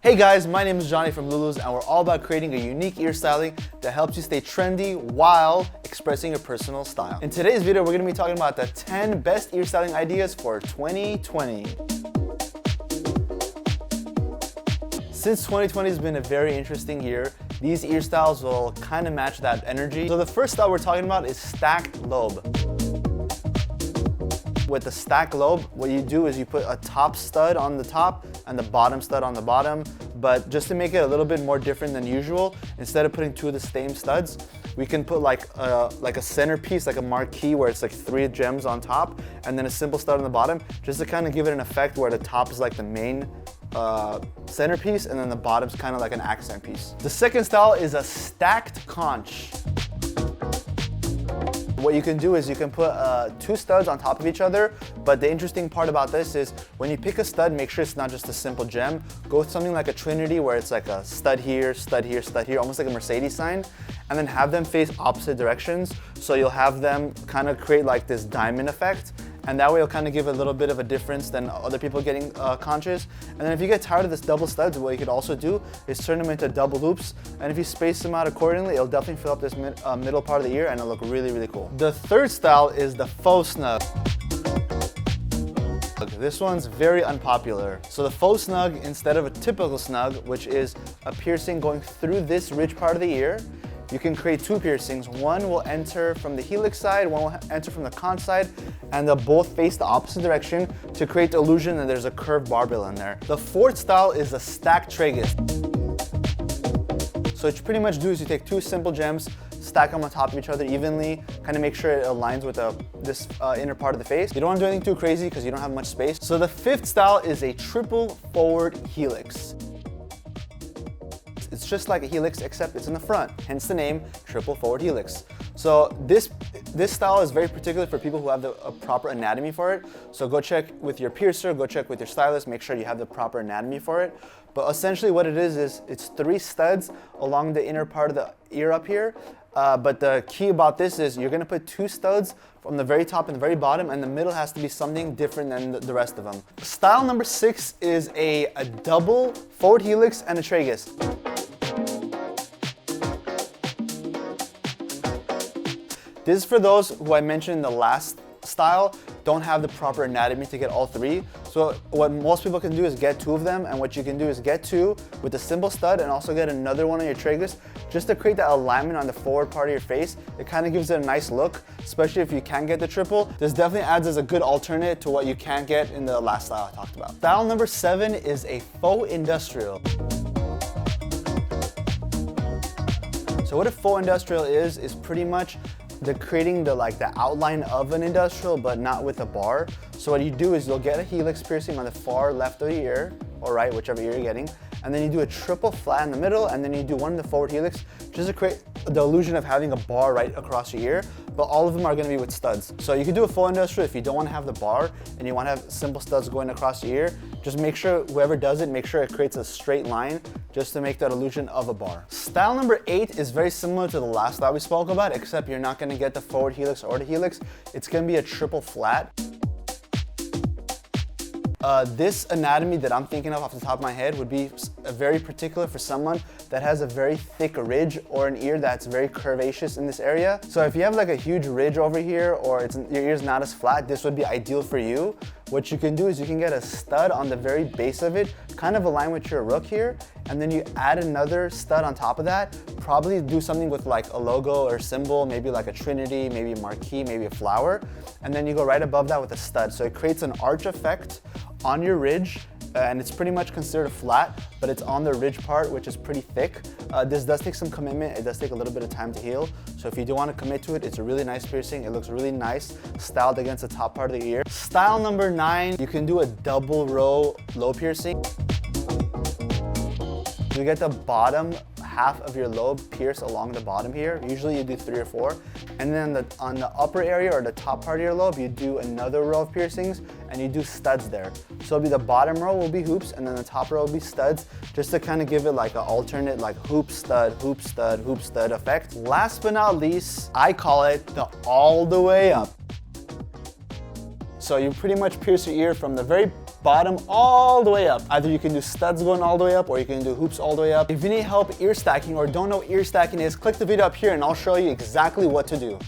Hey guys, my name is Johnny from Lulus, and we're all about creating a unique ear styling that helps you stay trendy while expressing your personal style. In today's video, we're going to be talking about the 10 best ear styling ideas for 2020. Since 2020 has been a very interesting year, these ear styles will kind of match that energy. So the first style we're talking about is stacked lobe. With the stacked lobe, what you do is you put a top stud on the top and the bottom stud on the bottom, but just to make it a little bit more different than usual, instead of putting two of the same studs, we can put like a centerpiece, like a marquee where it's like 3 gems on top and then a simple stud on the bottom, just to kind of give it an effect where the top is like the main centerpiece and then the bottom's kind of like an accent piece. The second style is a stacked conch. What you can do is you can put 2 studs on top of each other, but the interesting part about this is when you pick a stud, make sure it's not just a simple gem. Go with something like a trinity where it's like a stud here, stud here, stud here, almost like a Mercedes sign, and then have them face opposite directions. So you'll have them kind of create like this diamond effect, and that way it'll kind of give a little bit of a difference than other people getting conches. And then if you get tired of this double studs, what you could also do is turn them into double loops, and if you space them out accordingly, it'll definitely fill up this middle part of the ear and it'll look really, really cool. The third style is the faux snug. This one's very unpopular. So the faux snug, instead of a typical snug, which is a piercing going through this ridge part of the ear, you can create 2 piercings. One will enter from the helix side, one will enter from the conch side, and they'll both face the opposite direction to create the illusion that there's a curved barbell in there. The fourth style is a stacked tragus. So what you pretty much do is you take 2 simple gems, stack them on top of each other evenly, kind of make sure it aligns with this inner part of the face. You don't want to do anything too crazy because you don't have much space. So the fifth style is a triple forward helix. It's just like a helix, except it's in the front, hence the name triple forward helix. So this style is very particular for people who have a proper anatomy for it. So go check with your piercer, go check with your stylist, make sure you have the proper anatomy for it. But essentially what it is it's 3 studs along the inner part of the ear up here. But the key about this is you're gonna put 2 studs from the very top and the very bottom, and the middle has to be something different than the rest of them. Style number 6 is a double forward helix and a tragus. This is for those who I mentioned in the last style don't have the proper anatomy to get all 3. So what most people can do is get 2 of them, and what you can do is get 2 with a simple stud and also get another one on your tragus just to create that alignment on the forward part of your face. It kind of gives it a nice look, especially if you can't get the triple. This definitely adds as a good alternate to what you can't get in the last style I talked about. Style number 7 is a faux industrial. So what a faux industrial is pretty much creating the outline of an industrial, but not with a bar. So what you do is you'll get a helix piercing on the far left of the ear, or right, whichever ear you're getting, and then you do a triple flat in the middle, and then you do one in the forward helix, just to create the illusion of having a bar right across your ear, but all of them are going to be with studs. So you can do a full industrial if you don't want to have the bar and you want to have simple studs going across your ear. Just make sure whoever does it, make sure it creates a straight line just to make that illusion of a bar. Style number 8 is very similar to the last style we spoke about, except you're not going to get the forward helix or the helix. It's going to be a triple flat. This anatomy that I'm thinking of off the top of my head would be very particular for someone that has a very thick ridge or an ear that's very curvaceous in this area. So if you have like a huge ridge over here, or your ear's not as flat, this would be ideal for you. What you can do is you can get a stud on the very base of it, kind of align with your rook here, and then you add another stud on top of that. Probably do something with like a logo or symbol, maybe like a trinity, maybe a marquee, maybe a flower, and then you go right above that with a stud. So it creates an arch effect on your ridge, and it's pretty much considered a flat, but it's on the ridge part, which is pretty thick. This does take some commitment. It does take a little bit of time to heal. So if you do want to commit to it, it's a really nice piercing. It looks really nice, styled against the top part of the ear. Style number 9, you can do a double row lobe piercing. You get the bottom half of your lobe pierced along the bottom here. Usually you do 3 or 4. And then on the upper area or the top part of your lobe, you do another row of piercings and you do studs there. So it'll be the bottom row will be hoops and then the top row will be studs, just to kind of give it like an alternate like hoop stud, hoop stud, hoop stud effect. Last but not least, I call it the all the way up. So you pretty much pierce your ear from the very bottom all the way up. Either you can do studs going all the way up or you can do hoops all the way up. If you need help ear stacking or don't know what ear stacking is, click the video up here and I'll show you exactly what to do.